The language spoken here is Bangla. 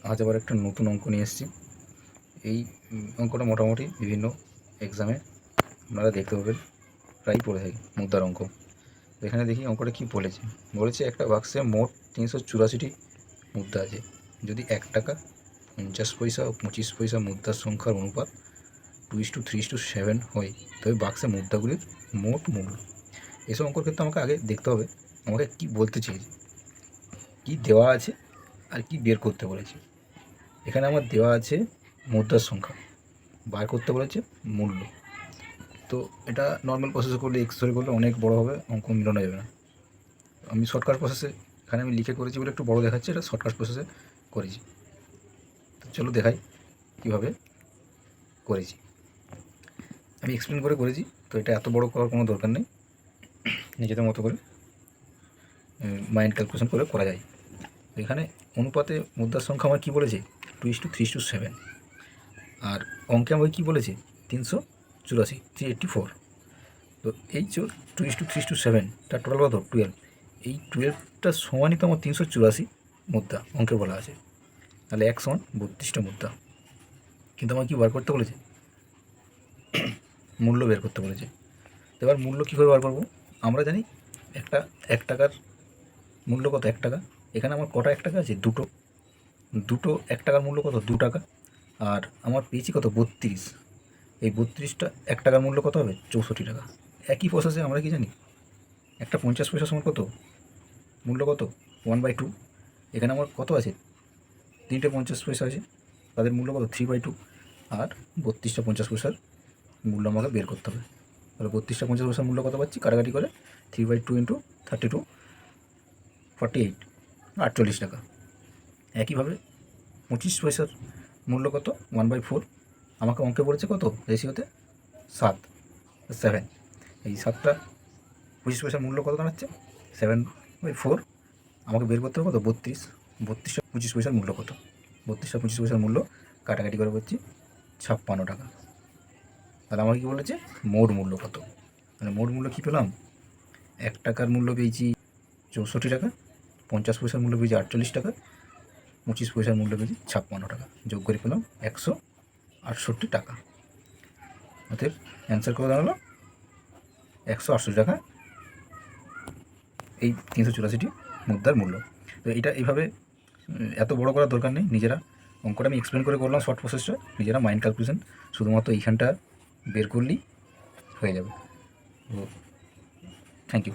আজ আবার একটা নতুন অঙ্ক নিয়ে এসেছি। এই অঙ্কটা মোটামুটি বিভিন্ন এক্সামে আপনারা দেখতে পাবেন, প্রায়ই পড়ে থাকি, মুদ্রার অঙ্ক। এখানে দেখি অঙ্কটা কী বলেছে। বলেছে একটা বাক্সে মোট 384টি মুদ্রা আছে। যদি 1 টাকা, 50 পয়সা ও 25 পয়সা মুদ্রার সংখ্যার অনুপাত 2:3:7 হয়, তবে বাক্সে মুদ্রাগুলির মোট মূল্য। এসব অঙ্কর ক্ষেত্রে আমাকে আগে দেখতে হবে আমাকে কী বলতে চেয়েছে, কী দেওয়া আছে আর কি বের করতে বলেছে। এখানে আমার দেওয়া আছে মুদ্রার সংখ্যা, বার করতে বলেছে মূল্য। তো এটা নর্মাল প্রসেসে করলে, এক্সরে করলে অনেক বড় হবে, অঙ্ক মিলানো যাবে না। আমি শর্টকাট প্রসেসে এখানে আমি লিখে করেছি বলে একটু বড় দেখাচ্ছে, এটা শর্টকাট প্রসেসে করেছি। তো চলো দেখাই কীভাবে করেছি। আমি এক্সপ্লেন করে করেছি, তো এটা এত বড় করার কোনো দরকার নেই, নিজেদের মতো করে মাইন্ড ক্যালকুলেশন করে করা যায়। এখানে অনুপাতে মুদ্রার সংখ্যা আমার কী বলেছে 2:3:7, আর অঙ্কে আমাকে কী বলেছে 384, 384। তো এই 2:3:7 তার টোটাল কত 12। এই 12টা সমানই তো আমার 384 মুদ্রা অঙ্কে বলা আছে। তাহলে 1 সমান 32টা মুদ্রা। কিন্তু আমার কী বার করতে বলেছে, মূল্য বের করতে বলেছে। তো এবার মূল্য কীভাবে বার করবো, আমরা জানি 1 টাকার মূল্য কত 1 টাকা। এখানে আমার কটা 1 টাকা আছে, দুটো 1 টাকার মূল্য কত 2 টাকা। আর আমার পেয়েছি কত 32। এই 32টা 1 টাকার মূল্য কত হবে 64 টাকা। একই প্রসেসে আমরা কি জানি, একটা 50 পয়সা সমান কত মূল্য কত 1/2। এখানে আমার কত আছে 3টে 50 পয়সা আছে, তাদের মূল্য কত 3/2। আর 32টা 50 পয়সার মূল্য আমাকে বের করতে হবে। তাহলে 32টা 50 পয়সার মূল্য কত পাচ্ছি, কাটাকাটি করে 3/2 × 32 48, 48 টাকা। একইভাবে 25 পয়সার মূল্য কত 1/4। আমাকে অঙ্কে বলেছে কত রেশিওতে 7। এই 7টা 25 পয়সার মূল্য কত দাঁড়াচ্ছে 7/4। আমাকে বের করতে হবে কত 32টা 25 পয়সার মূল্য কত, 32টা 25 পয়সার মূল্য কাটাকাটি করে পাচ্ছি 56 টাকা। তাহলে আমাকে কী বলেছে মোট মূল্য কত। মানে মোট মূল্য কী পেলাম, 1 টাকার মূল্য পেয়েছি 64 টাকা, 50 পয়সার মূল্য পেয়েছি 48 টাকা, 25 পয়সার মূল্য পেয়েছি 56 টাকা। যোগ করে পেলাম 168 টাকা। অতএব অ্যান্সার কত দাঁড়ালো 168 টাকা এই 384টি মুদ্রার মূল্য। তো এটা এইভাবে এত বড় করার দরকার নেই, নিজেরা অঙ্কটা আমি এক্সপ্লেন করে করলাম শর্ট প্রসেসটা, নিজেরা মাইন্ড ক্যালকুলেশন শুধুমাত্র এইখানটা বের করলেই হয়ে যাবে। তো থ্যাংক ইউ।